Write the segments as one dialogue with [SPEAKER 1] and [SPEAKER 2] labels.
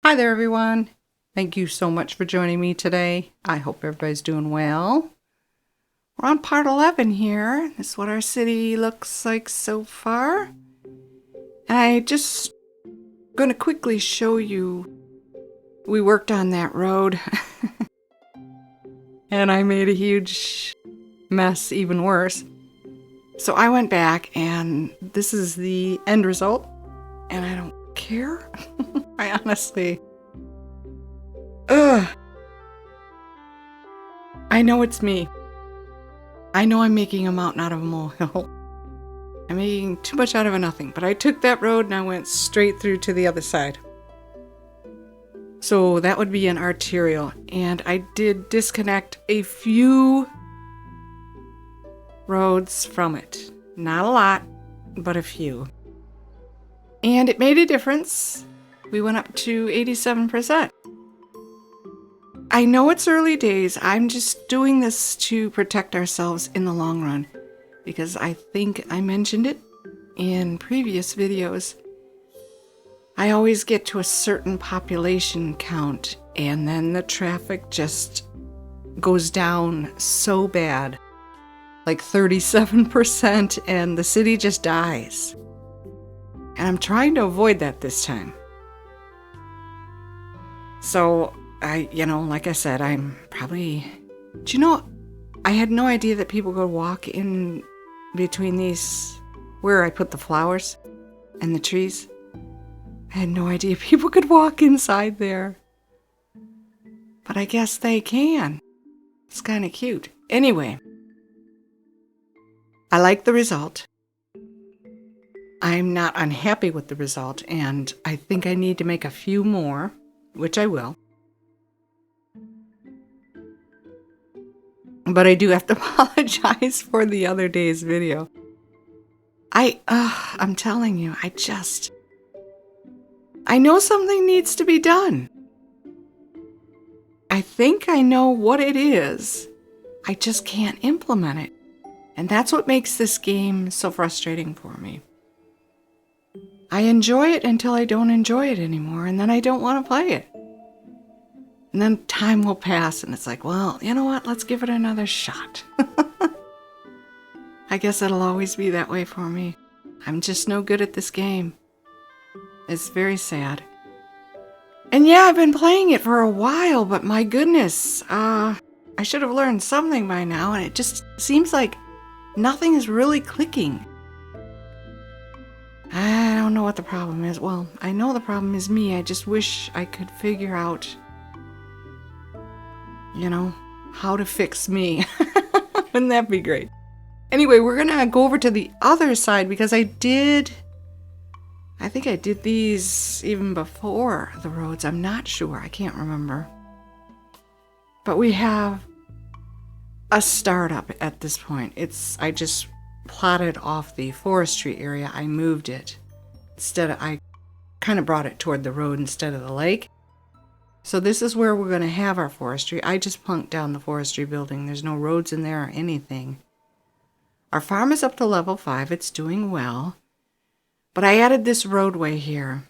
[SPEAKER 1] Hi there, everyone. Thank you so much for joining me today. I hope everybody's doing well. We're on part 11 here. This is what our city looks like so far. And I just going to quickly show you, we worked on that road and I made a huge mess even worse. So I went back and this is the end result and I don't care. I honestly, I know it's me. I know I'm making a mountain out of a molehill. I'm making too much out of a nothing, but I took that road and I went straight through to the other side. So that would be an arterial, and I did disconnect a few roads from it. Not a lot, but a few. And it made a difference. We went up to 87%. I know it's early days. I'm just doing this to protect ourselves in the long run, because I think I mentioned it in previous videos. I always get to a certain population count and then the traffic just goes down so bad, like 37%, and the city just dies. And I'm trying to avoid that this time. So like I said, I'm probably, I had no idea that people could walk in between these, where I put the flowers and the trees. I had no idea people could walk inside there. But I guess they can. It's kind of cute. Anyway, I like the result. I'm not unhappy with the result, and I think I need to make a few more, which I will. But I do have to apologize for the other day's video. I'm telling you, I know something needs to be done. I think I know what it is. I just can't implement it. And that's what makes this game so frustrating for me. I enjoy it until I don't enjoy it anymore, and then I don't want to play it. And then time will pass, and it's like, well, you know what? Let's give it another shot. I guess it'll always be that way for me. I'm just no good at this game. It's very sad. And yeah, I've been playing it for a while, but my goodness, I should have learned something by now, and it just seems like nothing is really clicking. I don't know what the problem is. Well, I know the problem is me. I just wish I could figure out, how to fix me. Wouldn't that be great? Anyway, we're going to go over to the other side because I think I did these even before the roads. I'm not sure. I can't remember. But we have a startup at this point. I just plotted off the forestry area. I moved it. I kind of brought it toward the road instead of the lake. So this is where we're going to have our forestry. I just plunked down the forestry building. There's no roads in there or anything. Our farm is up to level 5. It's doing well. But I added this roadway here.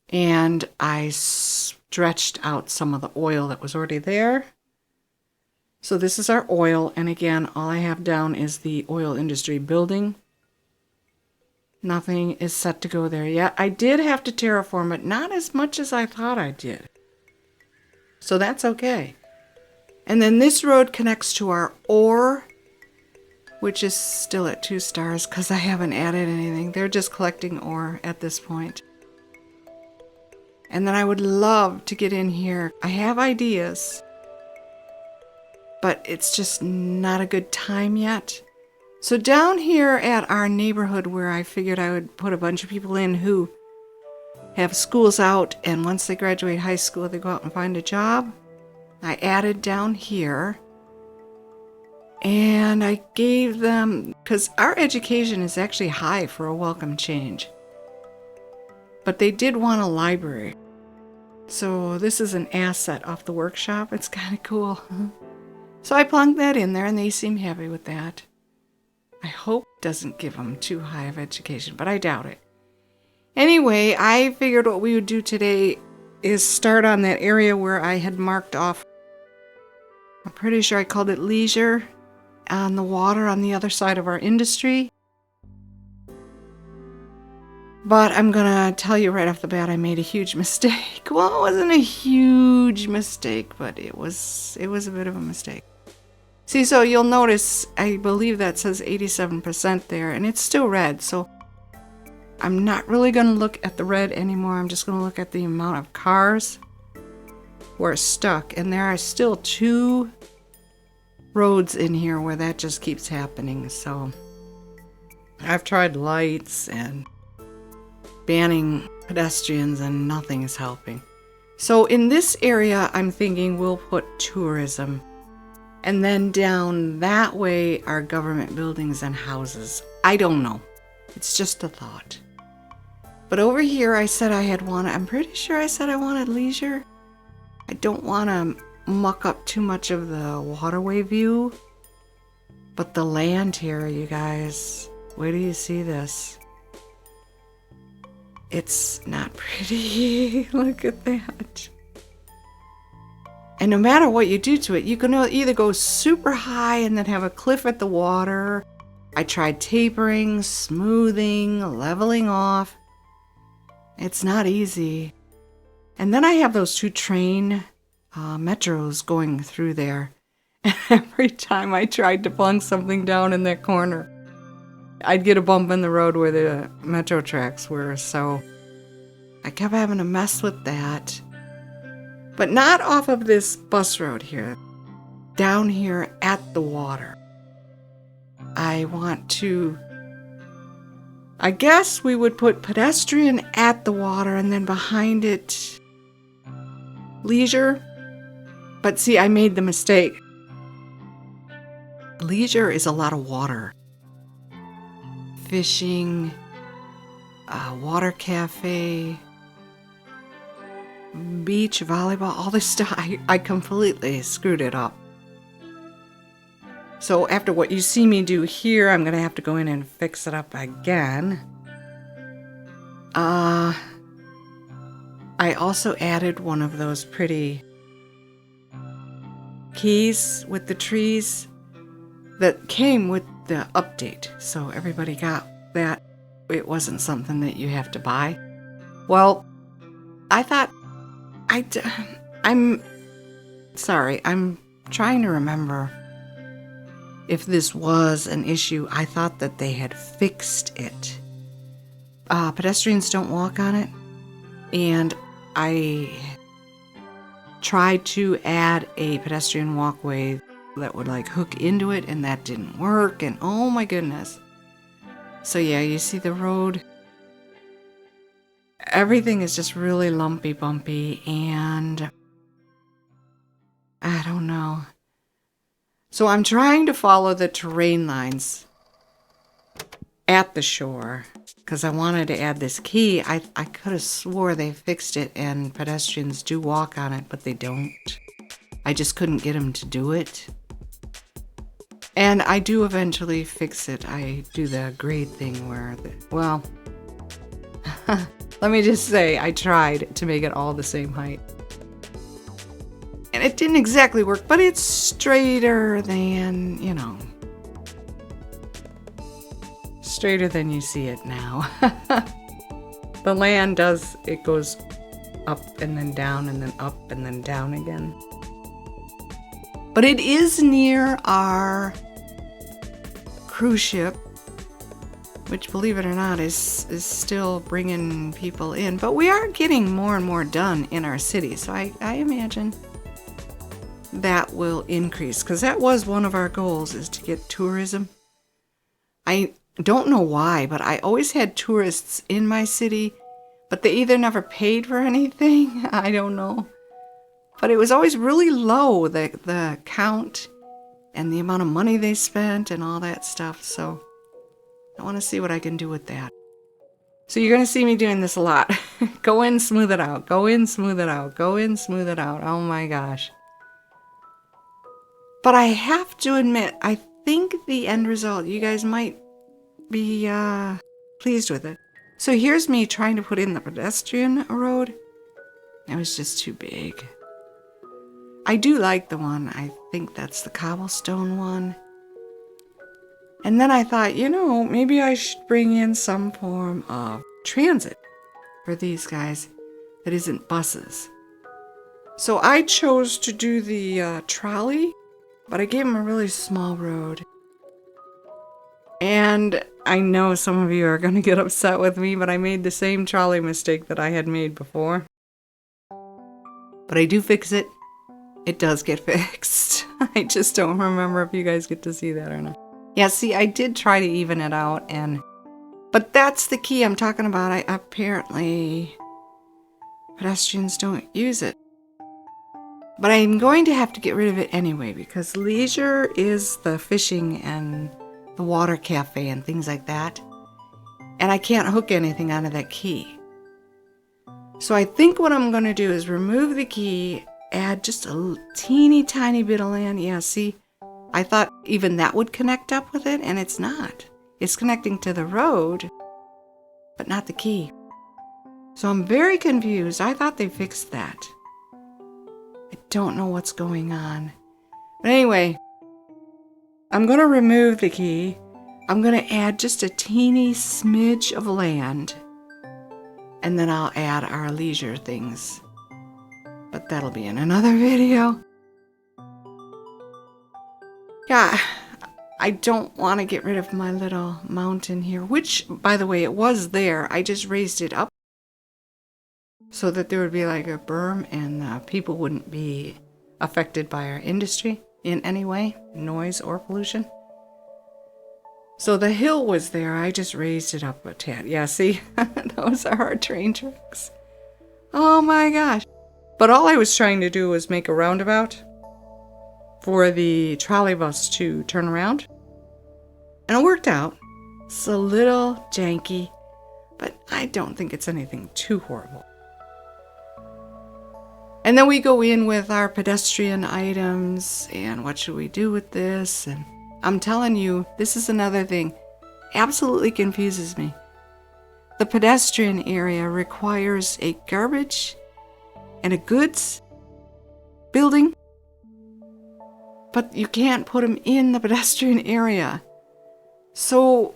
[SPEAKER 1] And I stretched out some of the oil that was already there. So this is our oil. And again, all I have down is the oil industry building. Nothing is set to go there yet. I did have to terraform it, not as much as I thought I did. So that's okay. And then this road connects to our ore, which is still at 2 stars because I haven't added anything. They're just collecting ore at this point. And then I would love to get in here. I have ideas, but it's just not a good time yet. So down here at our neighborhood where I figured I would put a bunch of people in who have schools out, and once they graduate high school, they go out and find a job. I added down here, and I gave them, because our education is actually high for a welcome change, but they did want a library. So this is an asset off the workshop. It's kind of cool. So I plunked that in there, and they seem happy with that. I hope it doesn't give them too high of education, but I doubt it. Anyway, I figured what we would do today is start on that area where I had marked off. I'm pretty sure I called it leisure, on the water on the other side of our industry. But I'm gonna tell you right off the bat, I made a huge mistake. Well, it wasn't a huge mistake, but it was a bit of a mistake. See, so you'll notice, I believe that says 87% there, and it's still red, so I'm not really gonna look at the red anymore. I'm just gonna look at the amount of cars who are stuck, and there are still 2 roads in here where that just keeps happening. So I've tried lights and banning pedestrians and nothing is helping. So in this area, I'm thinking we'll put tourism, and then down that way are government buildings and houses. I don't know. It's just a thought. But over here I said I'm pretty sure I said I wanted leisure. I don't want to muck up too much of the waterway view. But the land here, you guys, where do you see this? It's not pretty. Look at that. And no matter what you do to it, you can either go super high and then have a cliff at the water. I tried tapering, smoothing, leveling off. It's not easy. And then I have those 2 train metros going through there. And every time I tried to plunk something down in that corner, I'd get a bump in the road where the metro tracks were, so I kept having to mess with that. But not off of this bus road here. Down here at the water. I guess we would put pedestrian at the water and then behind it leisure. But see, I made the mistake. Leisure is a lot of water. Fishing, water cafe, beach volleyball, all this stuff. I completely screwed it up. So after what you see me do here, I'm going to have to go in and fix it up again. I also added one of those pretty keys with the trees that came with the update. So everybody got that. It wasn't something that you have to buy. Well, I thought I'm sorry. I'm trying to remember if this was an issue. I thought that they had fixed it. Pedestrians don't walk on it. And I tried to add a pedestrian walkway that would like hook into it, and that didn't work. And oh my goodness. So yeah, you see the road. Everything is just really lumpy, bumpy, and I don't know. So I'm trying to follow the terrain lines at the shore because I wanted to add this key. I could have swore they fixed it and pedestrians do walk on it, but they don't. I just couldn't get them to do it. And I do eventually fix it. I do the grade thing where, let me just say, I tried to make it all the same height. And it didn't exactly work, but it's straighter than, straighter than you see it now. The land it goes up and then down and then up and then down again. But it is near our cruise ship, which, believe it or not, is still bringing people in. But we are getting more and more done in our city, so I imagine that will increase, because that was one of our goals, is to get tourism. I don't know why, but I always had tourists in my city, but they either never paid for anything, I don't know. But it was always really low, the count and the amount of money they spent and all that stuff. So I want to see what I can do with that. So you're going to see me doing this a lot. Go in, smooth it out. Go in, smooth it out. Go in, smooth it out. Oh my gosh. But I have to admit, I think the end result, you guys might be pleased with it. So here's me trying to put in the pedestrian road. It was just too big. I do like the one. I think that's the cobblestone one. And then I thought, maybe I should bring in some form of transit for these guys that isn't buses. So I chose to do the trolley, but I gave them a really small road. And I know some of you are going to get upset with me, but I made the same trolley mistake that I had made before. But I do fix it. It does get fixed. I just don't remember if you guys get to see that or not. Yeah, see, I did try to even it out, but that's the key I'm talking about. Apparently, pedestrians don't use it. But I'm going to have to get rid of it anyway, because leisure is the fishing and the water cafe and things like that. And I can't hook anything onto that key. So I think what I'm going to do is remove the key, add just a teeny tiny bit of land. Yeah, see, I thought even that would connect up with it, and it's not. It's connecting to the road, but not the key. So I'm very confused. I thought they fixed that. I don't know what's going on. But anyway, I'm going to remove the key. I'm going to add just a teeny smidge of land. And then I'll add our leisure things. But that'll be in another video. Yeah, I don't want to get rid of my little mountain here, which, by the way, it was there. I just raised it up so that there would be like a berm and people wouldn't be affected by our industry in any way, noise or pollution. So the hill was there. I just raised it up a tad. Yeah, see, those are our train tracks. Oh my gosh. But all I was trying to do was make a roundabout for the trolley bus to turn around. And it worked out. It's a little janky, but I don't think it's anything too horrible. And then we go in with our pedestrian items and what should we do with this? And I'm telling you, this is another thing. Absolutely confuses me. The pedestrian area requires a garbage and a goods building, but you can't put them in the pedestrian area. So,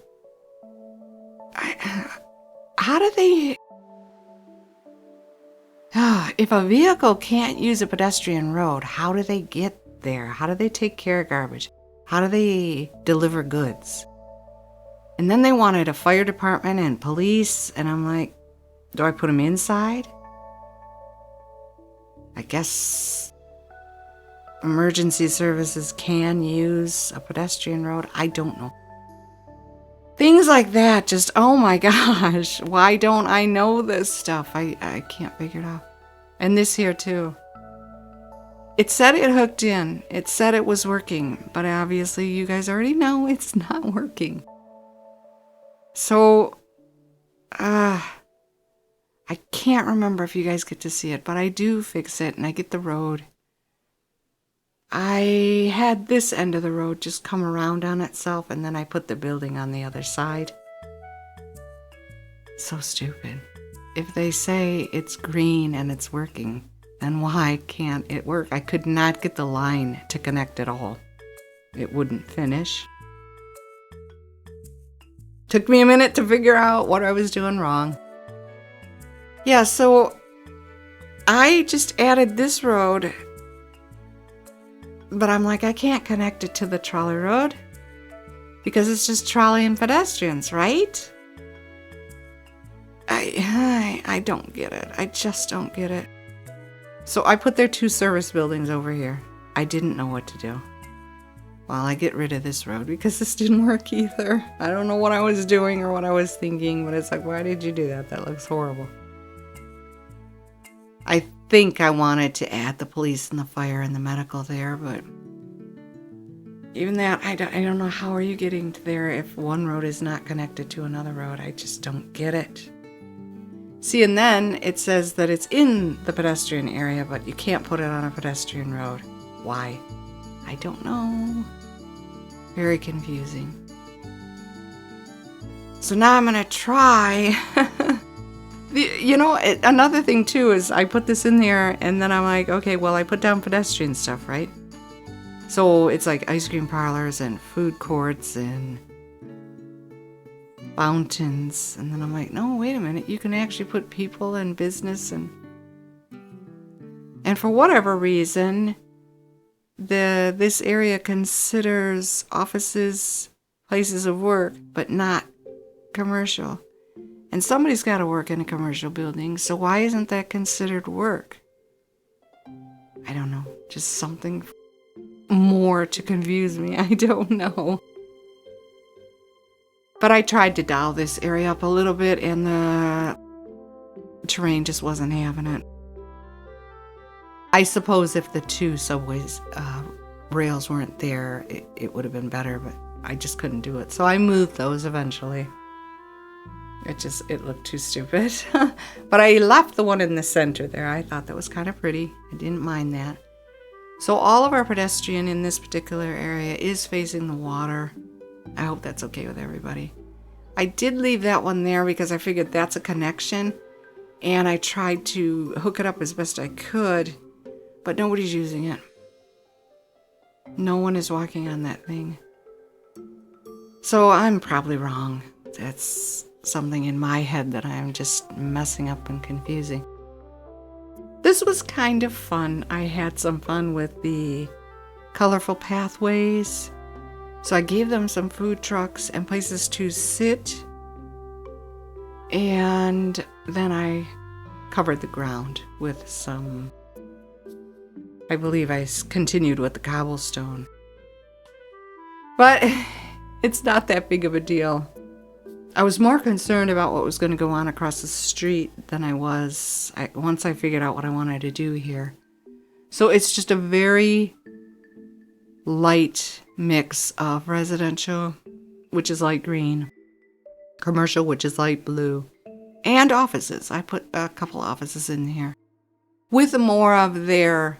[SPEAKER 1] how do they... if a vehicle can't use a pedestrian road, how do they get there? How do they take care of garbage? How do they deliver goods? And then they wanted a fire department and police, and I'm like, do I put them inside? I guess emergency services can use a pedestrian road. I don't know. Things like that, just, oh my gosh, why don't I know this stuff? I can't figure it out. And this here too. It said it hooked in. It said it was working, but obviously you guys already know it's not working. So, I can't remember if you guys get to see it, but I do fix it and I get the road. I had this end of the road just come around on itself, and then I put the building on the other side. So stupid. If they say it's green and it's working, then why can't it work? I could not get the line to connect at all. It wouldn't finish. Took me a minute to figure out what I was doing wrong. Yeah, so I just added this road, but I'm like, I can't connect it to the trolley road because it's just trolley and pedestrians, right? I don't get it. I just don't get it. So I put their 2 service buildings over here. I didn't know what to do. Well, I get rid of this road because this didn't work either. I don't know what I was doing or what I was thinking, but it's like, why did you do that? That looks horrible. I think I wanted to add the police and the fire and the medical there, but even that, I don't know how are you getting to there if one road is not connected to another road. I just don't get it. See, and then it says that it's in the pedestrian area, but you can't put it on a pedestrian road. Why? I don't know. Very confusing. So now I'm going to try Another thing too is I put this in there and then I'm like, okay, well, I put down pedestrian stuff, right? So it's like ice cream parlors and food courts and fountains. And then I'm like, no, wait a minute. You can actually put people and business and for whatever reason, this area considers offices places of work, but not commercial. And somebody's got to work in a commercial building, so why isn't that considered work? I don't know. Just something more to confuse me. I don't know. But I tried to dial this area up a little bit, and the terrain just wasn't having it. I suppose if the two subways rails weren't there, it would have been better, but I just couldn't do it. So I moved those eventually. It looked too stupid. But I left the one in the center there. I thought that was kind of pretty. I didn't mind that. So all of our pedestrian in this particular area is facing the water. I hope that's okay with everybody. I did leave that one there because I figured that's a connection. And I tried to hook it up as best I could. But nobody's using it. No one is walking on that thing. So I'm probably wrong. That's something in my head that I'm just messing up and confusing. This was kind of fun. I had some fun with the colorful pathways. So I gave them some food trucks and places to sit. And then I covered the ground with some, I believe I continued with the cobblestone. But it's not that big of a deal. I was more concerned about what was going to go on across the street than I was once I figured out what I wanted to do here. So it's just a very light mix of residential, which is light green, commercial, which is light blue, and offices. I put a couple offices in here with more of their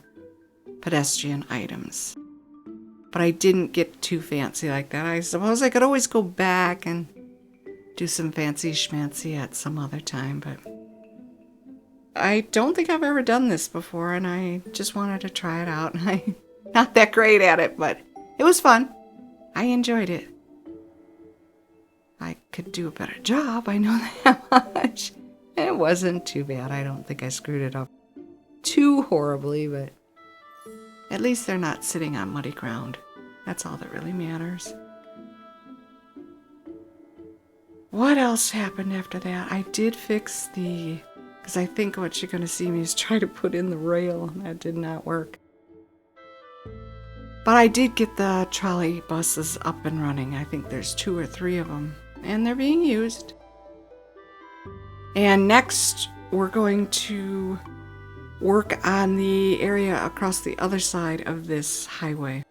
[SPEAKER 1] pedestrian items. But I didn't get too fancy like that. I suppose I could always go back and do some fancy schmancy at some other time, but I don't think I've ever done this before, and I just wanted to try it out. I'm not that great at it, but it was fun. I enjoyed it. I could do a better job, I know that much. It wasn't too bad. I don't think I screwed it up too horribly, but at least they're not sitting on muddy ground. That's all that really matters. What else happened after that? I did fix because I think what you're going to see me is try to put in the rail. That did not work. But I did get the trolley buses up and running. I think there's 2 or 3 of them, and they're being used. And next, we're going to work on the area across the other side of this highway.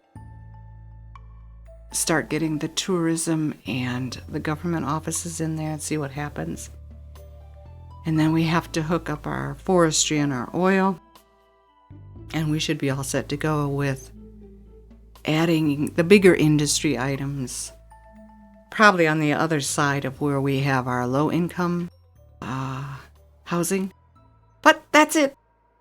[SPEAKER 1] Start getting the tourism and the government offices in there and see what happens. And then we have to hook up our forestry and our oil. And we should be all set to go with adding the bigger industry items, probably on the other side of where we have our low income housing. But that's it.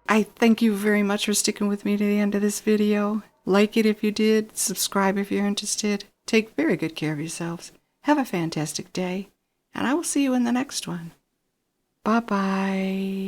[SPEAKER 1] I thank you very much for sticking with me to the end of this video. Like it if you did, subscribe if you're interested. Take very good care of yourselves. Have a fantastic day, and I will see you in the next one. Bye-bye.